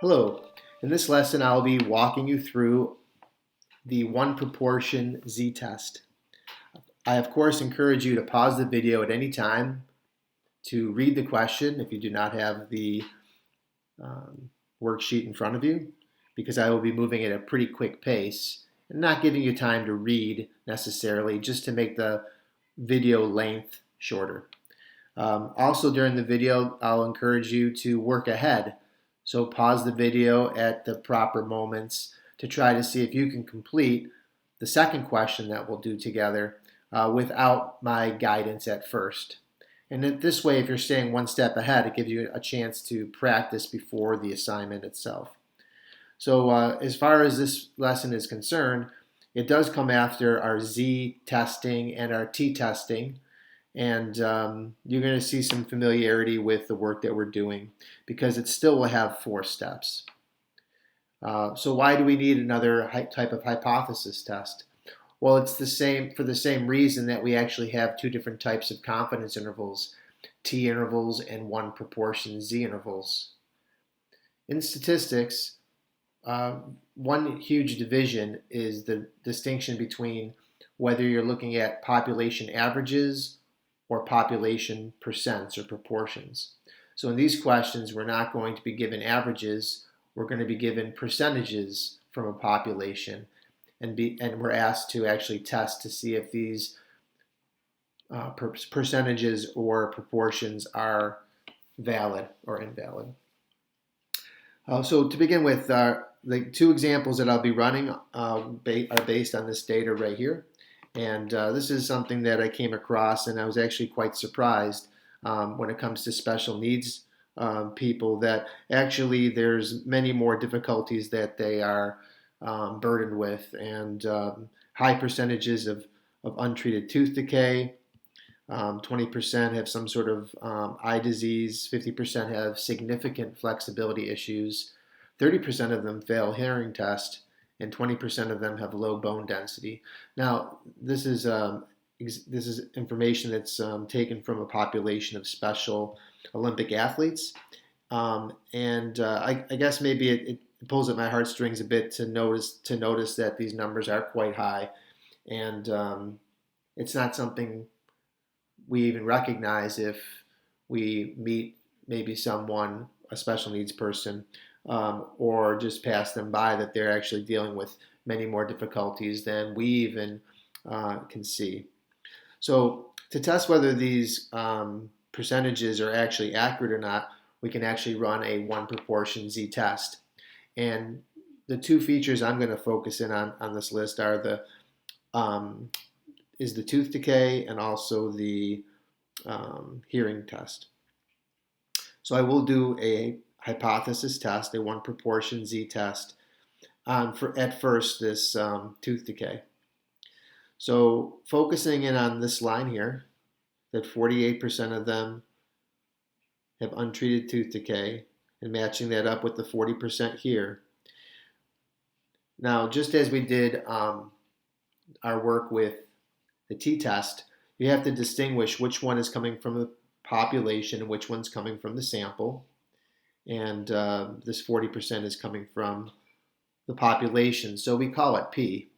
Hello. In this lesson, I'll be walking you through the one proportion z-test. I, of course, encourage you to pause the video at any time to read the question if you do not have the worksheet in front of you, because I will be moving at a pretty quick pace and not giving you time to read necessarily, just to make the video length shorter. Also, during the video, I'll encourage you to work ahead. So pause the video at the proper moments to try to see if you can complete the second question that we'll do together without my guidance at first. And this way, if you're staying one step ahead, it gives you a chance to practice before the assignment itself. So as far as this lesson is concerned, it does come after our Z testing and our T testing. And you're going to see some familiarity with the work that we're doing because it still will have 4 steps. So why do we need another type of hypothesis test? Well, it's the same for the same reason that we actually have 2 different types of confidence intervals, T intervals and one proportion Z intervals. In statistics, one huge division is the distinction between whether you're looking at population averages or population percents or proportions. So in these questions, we're not going to be given averages, we're going to be given percentages from a population, and we're asked to actually test to see if these percentages or proportions are valid or invalid. So to begin with, the 2 examples that I'll be running are based on this data right here. And this is something that I came across, and I was actually quite surprised when it comes to special needs people, that actually there's many more difficulties that they are burdened with, and high percentages of untreated tooth decay. 20% have some sort of eye disease, 50% have significant flexibility issues, 30% of them fail hearing test, and 20% of them have low bone density. Now, this is information that's taken from a population of Special Olympic athletes, and I guess maybe it pulls at my heartstrings a bit to notice that these numbers are quite high, and it's not something we even recognize if we meet maybe someone, a special needs person, or just pass them by, that they're actually dealing with many more difficulties than we even can see. So to test whether these percentages are actually accurate or not, we can actually run a one proportion z-test. And the 2 features I'm going to focus in on this list are the tooth decay and also the hearing test. So I will do a hypothesis test, a one proportion z-test, at first this tooth decay. So focusing in on this line here, that 48% of them have untreated tooth decay, and matching that up with the 40% here. Now, just as we did our work with the t-test, you have to distinguish which one is coming from the population and which one's coming from the sample. And this 40% is coming from the population, so we call it P.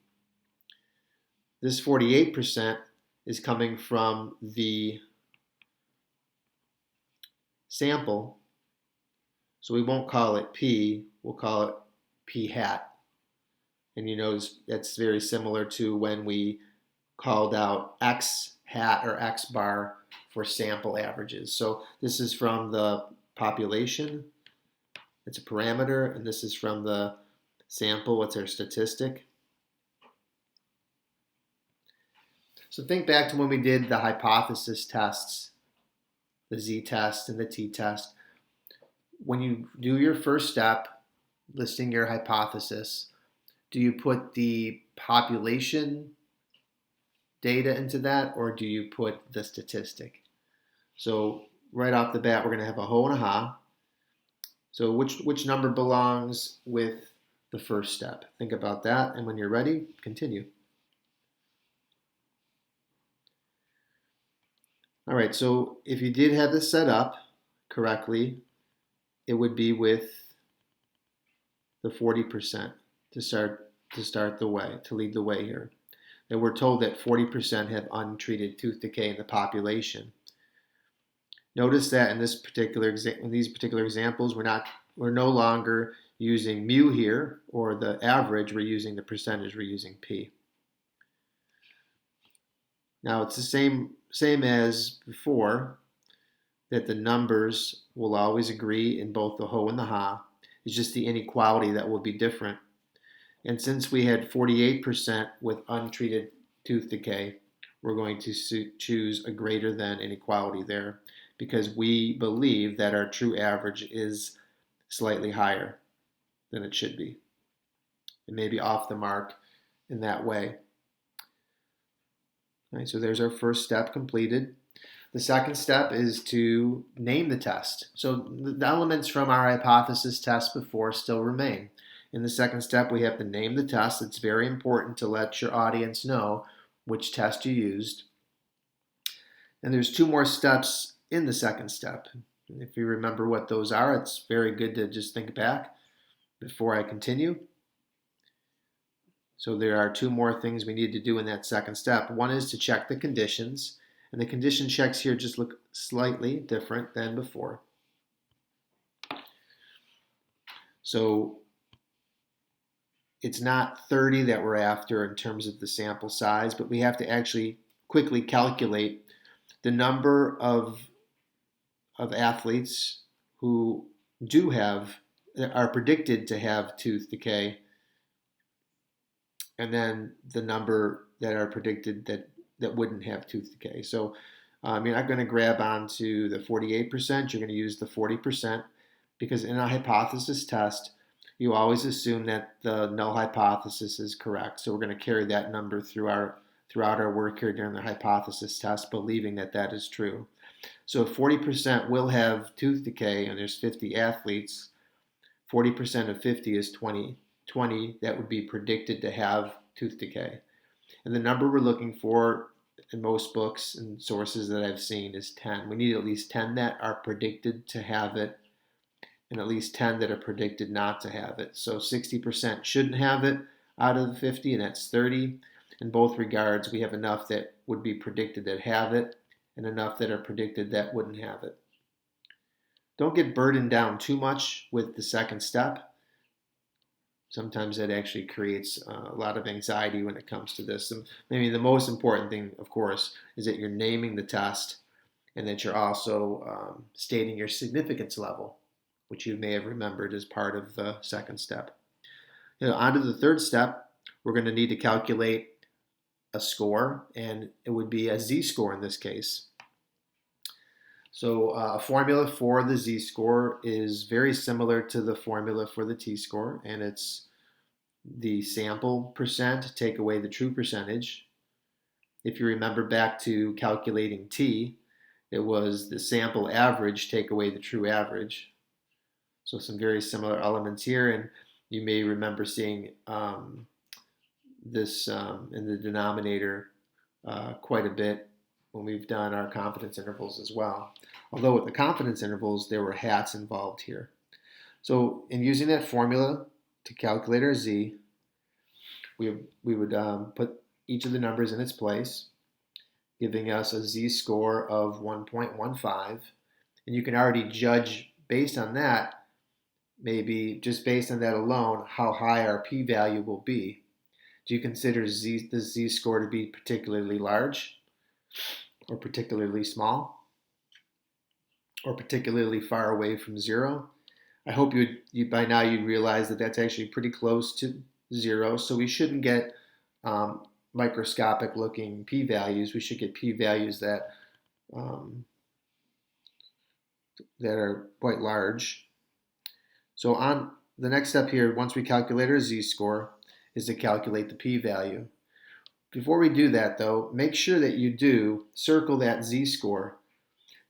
This 48% is coming from the sample, so we won't call it P, we'll call it P hat. And you notice that's very similar to when we called out X hat or X bar for sample averages. So this is from the population, it's a parameter, and this is from the sample, it's our statistic. So think back to when we did the hypothesis tests, the z-test and the t-test. When you do your first step, listing your hypothesis, do you put the population data into that, or do you put the statistic? So right off the bat, we're going to have a ho and a ha. So which number belongs with the first step? Think about that, and when you're ready, continue. All right, so if you did have this set up correctly, it would be with the 40% to lead the way here. And we're told that 40% have untreated tooth decay in the population. Notice that in these particular examples, we're no longer using mu here or the average. We're using the percentage. We're using p. Now it's the same as before, that the numbers will always agree in both the ho and the ha. It's just the inequality that will be different. And since we had 48% with untreated tooth decay, we're going to choose a greater than inequality there, because we believe that our true average is slightly higher than it should be. It may be off the mark in that way. All right, so there's our first step completed. The second step is to name the test. So the elements from our hypothesis test before still remain. In the second step, we have to name the test. It's very important to let your audience know which test you used. And there's two more steps in the second step. If you remember what those are, it's very good to just think back before I continue. So there are two more things we need to do in that second step. One is to check the conditions, and the condition checks here just look slightly different than before. So it's not 30 that we're after in terms of the sample size, but we have to actually quickly calculate the number of athletes who are predicted to have tooth decay, and then the number that are predicted that wouldn't have tooth decay. So you're not going to grab onto the 48%. You're going to use the 40%, because in a hypothesis test, you always assume that the null hypothesis is correct. So we're going to carry that number throughout our work here during the hypothesis test, believing that that is true. So if 40% will have tooth decay and there's 50 athletes, 40% of 50 is 20 that would be predicted to have tooth decay. And the number we're looking for in most books and sources that I've seen is 10. We need at least 10 that are predicted to have it, and at least 10 that are predicted not to have it. So 60% shouldn't have it out of the 50, and that's 30. In both regards, we have enough that would be predicted that have it, and enough that are predicted that wouldn't have it. Don't get burdened down too much with the second step. Sometimes that actually creates a lot of anxiety when it comes to this. And maybe the most important thing, of course, is that you're naming the test, and that you're also stating your significance level, which you may have remembered as part of the second step. On to the third step, we're going to need to calculate a score, and it would be a z-score in this case. So a formula for the z-score is very similar to the formula for the t-score, and it's the sample percent take away the true percentage. If you remember back to calculating t, it was the sample average take away the true average. So some very similar elements here, and you may remember seeing this in the denominator quite a bit when we've done our confidence intervals as well. Although with the confidence intervals, there were hats involved here. So in using that formula to calculate our z, we would put each of the numbers in its place, giving us a z-score of 1.15. And you can already judge based on that, maybe just based on that alone, how high our p-value will be. Do you consider the z-score to be particularly large, or particularly small, or particularly far away from zero? I hope you by now you realize that that's actually pretty close to zero, so we shouldn't get microscopic looking p-values. We should get p-values that are quite large. So on the next step here, once we calculate our z-score, is to calculate the p-value. Before we do that though, make sure that you do circle that z-score.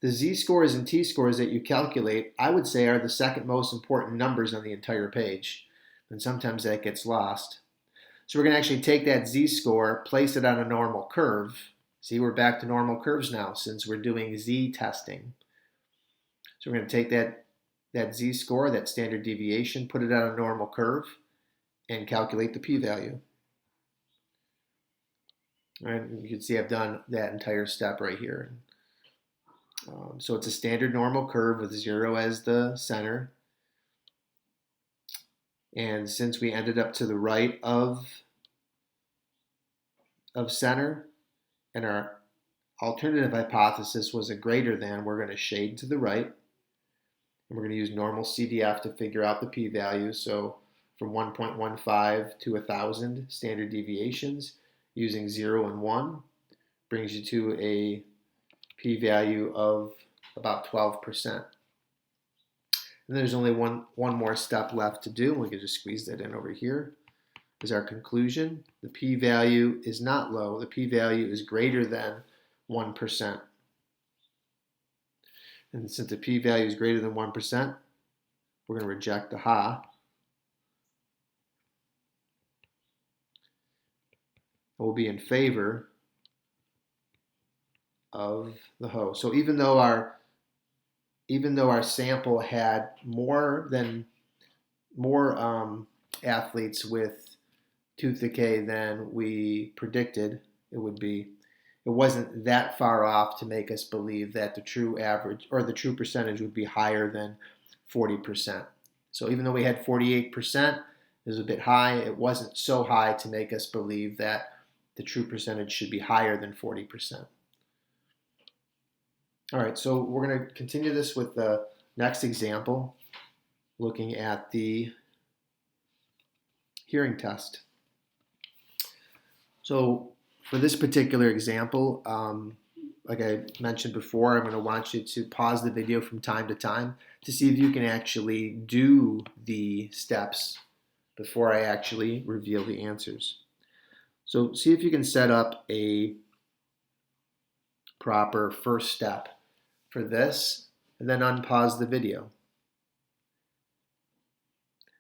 The z-scores and t-scores that you calculate, I would say, are the second most important numbers on the entire page, and sometimes that gets lost. So we're going to actually take that z-score, place it on a normal curve. See, we're back to normal curves now since we're doing z testing. So we're going to take that that z-score, that standard deviation, put it on a normal curve, and calculate the p-value. All right, you can see I've done that entire step right here. So it's a standard normal curve with 0 as the center. And since we ended up to the right of center, and our alternative hypothesis was a greater than, we're going to shade to the right. And we're going to use normal CDF to figure out the p-value. So from 1.15 to 1,000 standard deviations, using 0 and 1 brings you to a p-value of about 12%. And there's only one more step left to do. We can just squeeze that in over here. Is our conclusion. The p-value is not low. The p-value is greater than 1%. And since the p-value is greater than 1%, we're going to reject the ha. And we'll be in favor of the ho. So even though our sample had more athletes with tooth decay than we predicted it would be, it wasn't that far off to make us believe that the true average or the true percentage would be higher than 40%. So even though we had 48%, it was a bit high. It wasn't so high to make us believe that the true percentage should be higher than 40%. All right, so we're going to continue this with the next example, looking at the hearing test. So for this particular example, like I mentioned before, I'm going to want you to pause the video from time to time to see if you can actually do the steps before I actually reveal the answers. So see if you can set up a proper first step for this, and then unpause the video.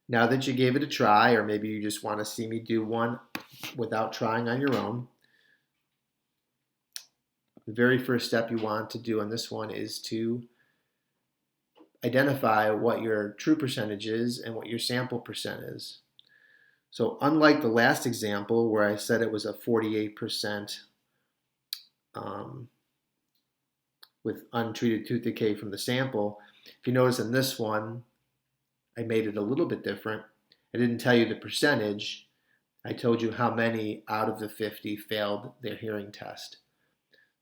Now that you gave it a try, or maybe you just want to see me do one without trying on your own, the very first step you want to do on this one is to identify what your true percentage is and what your sample percent is. So unlike the last example where I said it was a 48% with untreated tooth decay from the sample, if you notice in this one, I made it a little bit different. I didn't tell you the percentage. I told you how many out of the 50 failed their hearing test.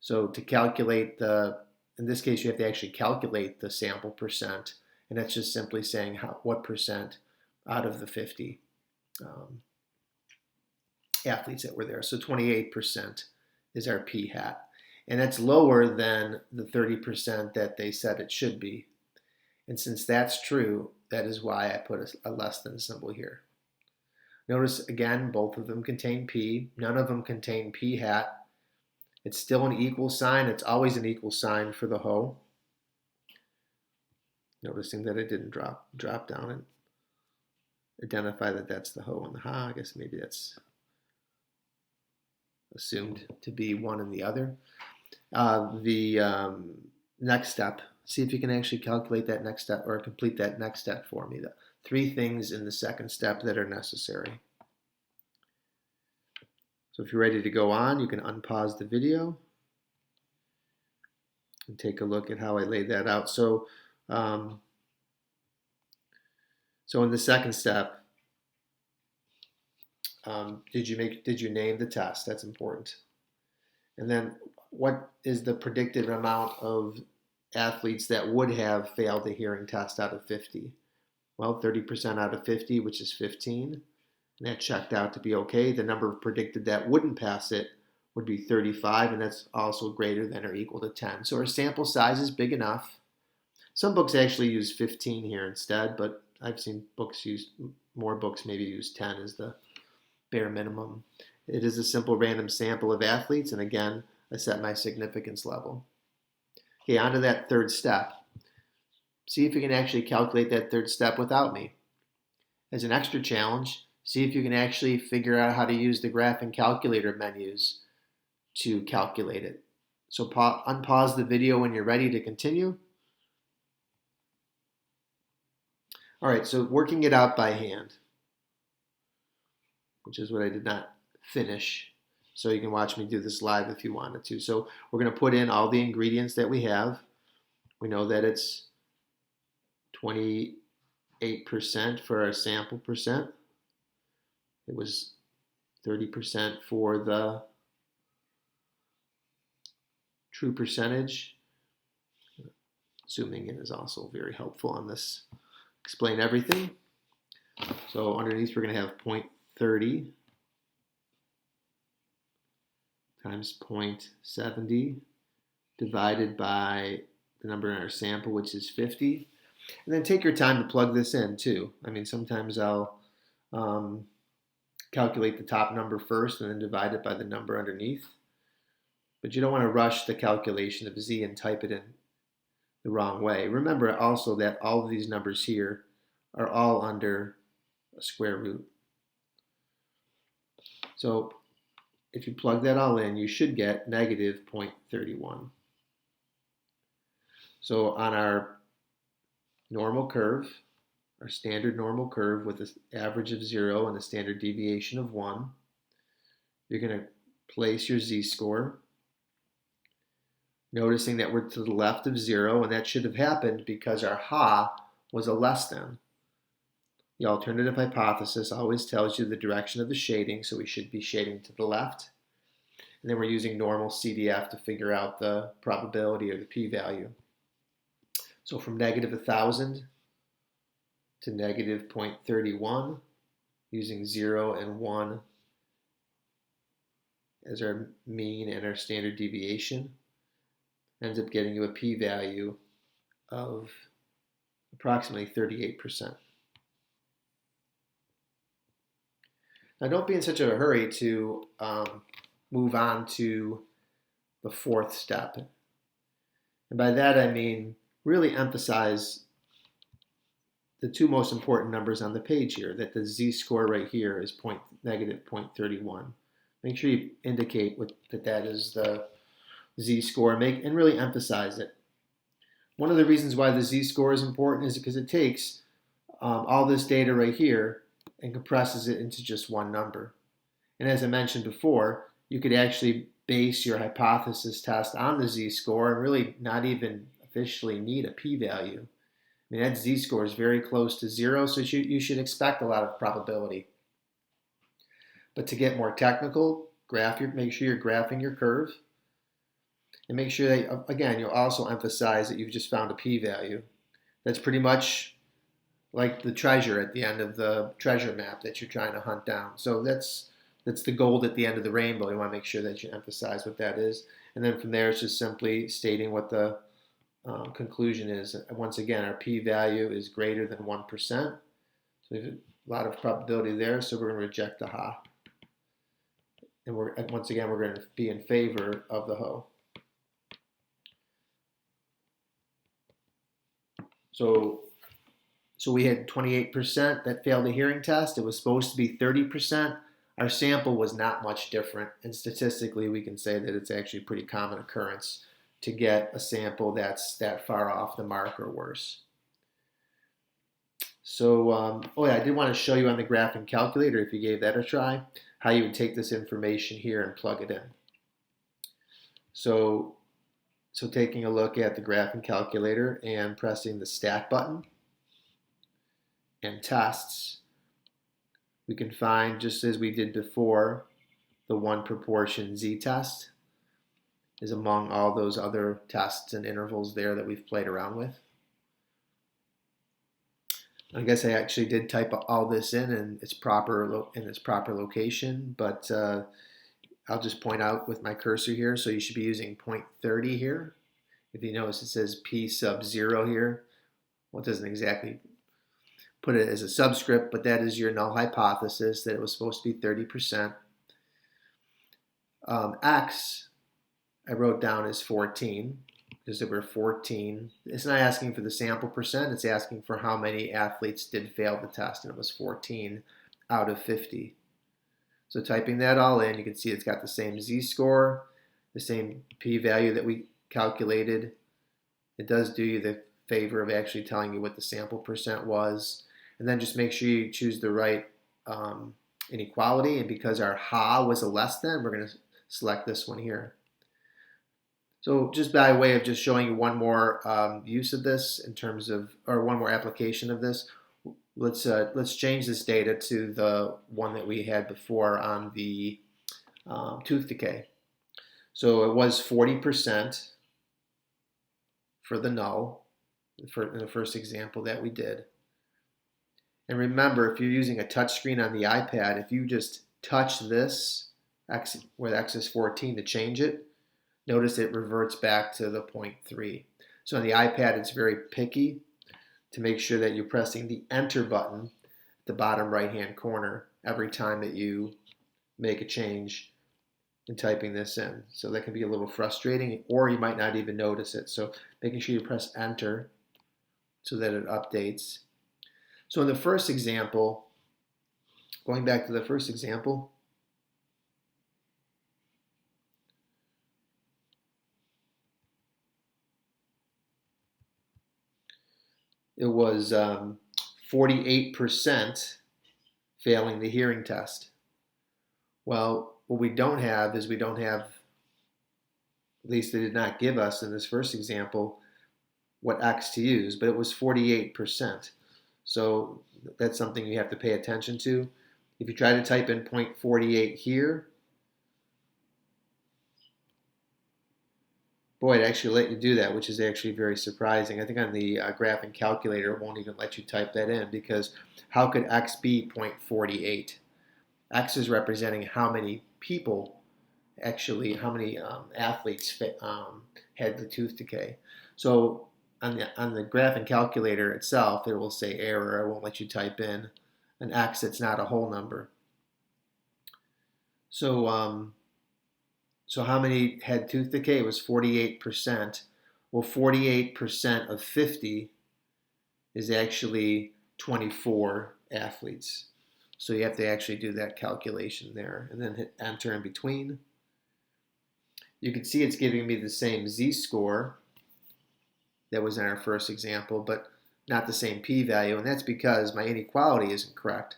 So to calculate in this case, you have to actually calculate the sample percent, and that's just simply saying what percent out of the 50 athletes that were there. So 28% is our p-hat. And that's lower than the 30% that they said it should be. And since that's true, that is why I put a less than symbol here. Notice again, both of them contain p. None of them contain p-hat. It's still an equal sign. It's always an equal sign for the ho. Noticing that it didn't drop down and identify that that's the ho and the ha. I guess maybe that's assumed to be one and the other. The next step, see if you can actually calculate that next step or complete that next step for me. The 3 things in the second step that are necessary. So if you're ready to go on, you can unpause the video and take a look at how I laid that out. So in the second step, did you name the test? That's important. And then what is the predicted amount of athletes that would have failed the hearing test out of 50? Well, 30% out of 50, which is 15. And that checked out to be okay. The number predicted that wouldn't pass it would be 35, and that's also greater than or equal to 10. So our sample size is big enough. Some books actually use 15 here instead, but I've seen more books maybe use 10 as the bare minimum. It is a simple random sample of athletes, and again, I set my significance level. Okay, on to that third step. See if you can actually calculate that third step without me. As an extra challenge, see if you can actually figure out how to use the graphing calculator menus to calculate it. So unpause the video when you're ready to continue. All right, so working it out by hand, which is what I did not finish. So you can watch me do this live if you wanted to. So we're going to put in all the ingredients that we have. We know that it's 28% for our sample percent. It was 30% for the true percentage. Zooming in is also very helpful on this. Explain everything. So underneath we're going to have 0.30 times 0.70 divided by the number in our sample, which is 50. And then take your time to plug this in too. I mean, sometimes I'll calculate the top number first and then divide it by the number underneath. But you don't want to rush the calculation of z and type it in the wrong way. Remember also that all of these numbers here are all under a square root. So if you plug that all in, you should get negative 0.31. So on our normal curve, our standard normal curve with an average of 0 and a standard deviation of 1, you're going to place your z-score, noticing that we're to the left of 0, and that should have happened because our ha was a less than. The alternative hypothesis always tells you the direction of the shading, so we should be shading to the left. And then we're using normal CDF to figure out the probability or the p-value. So from negative 1,000 to negative 0.31, using 0 and 1 as our mean and our standard deviation, ends up getting you a p-value of approximately 38%. Now don't be in such a hurry to move on to the fourth step. And by that I mean really emphasize the two most important numbers on the page here, that the z-score right here is negative 0.31. Make sure you indicate that is the z-score and really emphasize it. One of the reasons why the z-score is important is because it takes all this data right here and compresses it into just one number. And as I mentioned before, you could actually base your hypothesis test on the z-score and really not even officially need a p-value. I mean, that z-score is very close to 0, so you should expect a lot of probability. But to get more technical, make sure you're graphing your curve. And make sure that, again, you'll also emphasize that you've just found a p-value. That's pretty much like the treasure at the end of the treasure map that you're trying to hunt down. So that's the gold at the end of the rainbow. You want to make sure that you emphasize what that is. And then from there, it's just simply stating what the conclusion is. Once again, our p-value is greater than 1%. So we have a lot of probability there, so we're going to reject the ha. And once again, we're going to be in favor of the ho. So we had 28% that failed the hearing test. It was supposed to be 30%. Our sample was not much different, and statistically we can say that it's actually a pretty common occurrence to get a sample that's that far off the mark or worse. So, I did want to show you on the graphing calculator, if you gave that a try, how you would take this information here and plug it in. So taking a look at the graphing calculator and pressing the stat button and tests, we can find, just as we did before, the one proportion z-test is among all those other tests and intervals there that we've played around with. I guess I actually did type all this in its proper location, but I'll just point out with my cursor here. So you should be using 0.30 here. If you notice, it says p sub 0 here. Well, it doesn't exactly put it as a subscript, but that is your null hypothesis that it was supposed to be 30%. X, I wrote down as 14, because there were 14. It's not asking for the sample percent, it's asking for how many athletes did fail the test, and it was 14 out of 50. So typing that all in, you can see it's got the same z-score, the same p-value that we calculated. It does do you the favor of actually telling you what the sample percent was. And then just make sure you choose the right inequality. And because our ha was a less than, we're going to select this one here. So just by way of just showing you one more use of this in terms of, or one more application of this, let's change this data to the one that we had before on the tooth decay. So it was 40% for the null in the first example that we did. And remember, if you're using a touch screen on the iPad, if you just touch this where X is 14 to change it, notice it reverts back to the 0.3. So on the iPad, it's very picky to make sure that you're pressing the enter button at the bottom right-hand corner every time that you make a change in typing this in. So that can be a little frustrating, or you might not even notice it. So making sure you press enter so that it updates. So in the first example, going back to the first example, it was 48% failing the hearing test. Well, what we don't have is we don't have, at least they did not give us in this first example, what X to use, but it was 48%. So that's something you have to pay attention to. If you try to type in 0.48 here, boy, it actually let you do that, which is actually very surprising. I think on the graphing calculator, it won't even let you type that in, because how could X be 0.48? X is representing how many people, actually, how many athletes had the tooth decay. So on the graphing calculator itself, it will say error. It won't let you type in an X that's not a whole number. So so how many had tooth decay? It was 48%. Well, 48% of 50 is actually 24 athletes. So you have to actually do that calculation there and then hit enter in between. You can see it's giving me the same z-score that was in our first example, but not the same p-value, and that's because my inequality isn't correct.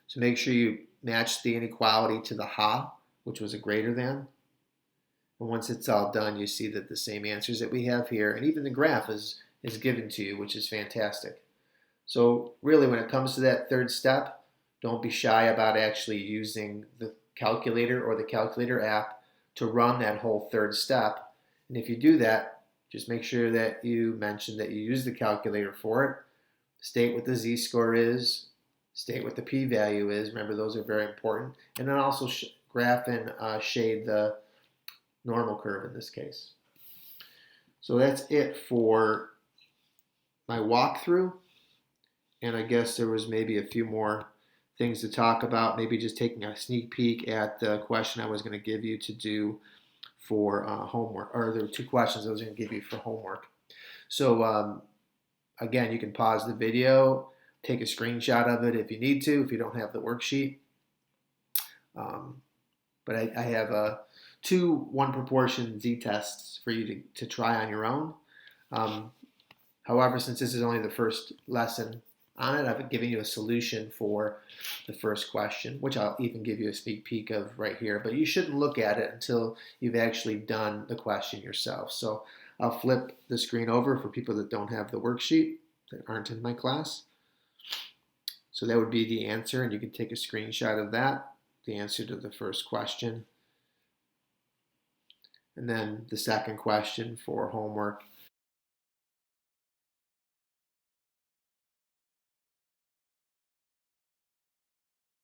So make sure you match the inequality to the ha, which was a greater than. And once it's all done, you see that the same answers that we have here, and even the graph is given to you, which is fantastic. So really, when it comes to that third step, don't be shy about actually using the calculator or the calculator app to run that whole third step. And if you do that, just make sure that you mention that you use the calculator for it. State what the z-score is, state what the p-value is. Remember, those are very important. And then also graph and shade the normal curve in this case. So that's it for my walkthrough. And I guess there was maybe a few more things to talk about, maybe just taking a sneak peek at the question I was going to give you to do for homework, or there were two questions I was going to give you for homework. So again, you can pause the video, take a screenshot of it if you need to, if you don't have the worksheet. But I have two one proportion z-tests for you to try on your own. However, since this is only the first lesson on it, I've given you a solution for the first question, which I'll even give you a sneak peek of right here. But you shouldn't look at it until you've actually done the question yourself. So I'll flip the screen over for people that don't have the worksheet, that aren't in my class. So that would be the answer, and you can take a screenshot of that, the answer to the first question. And then the second question for homework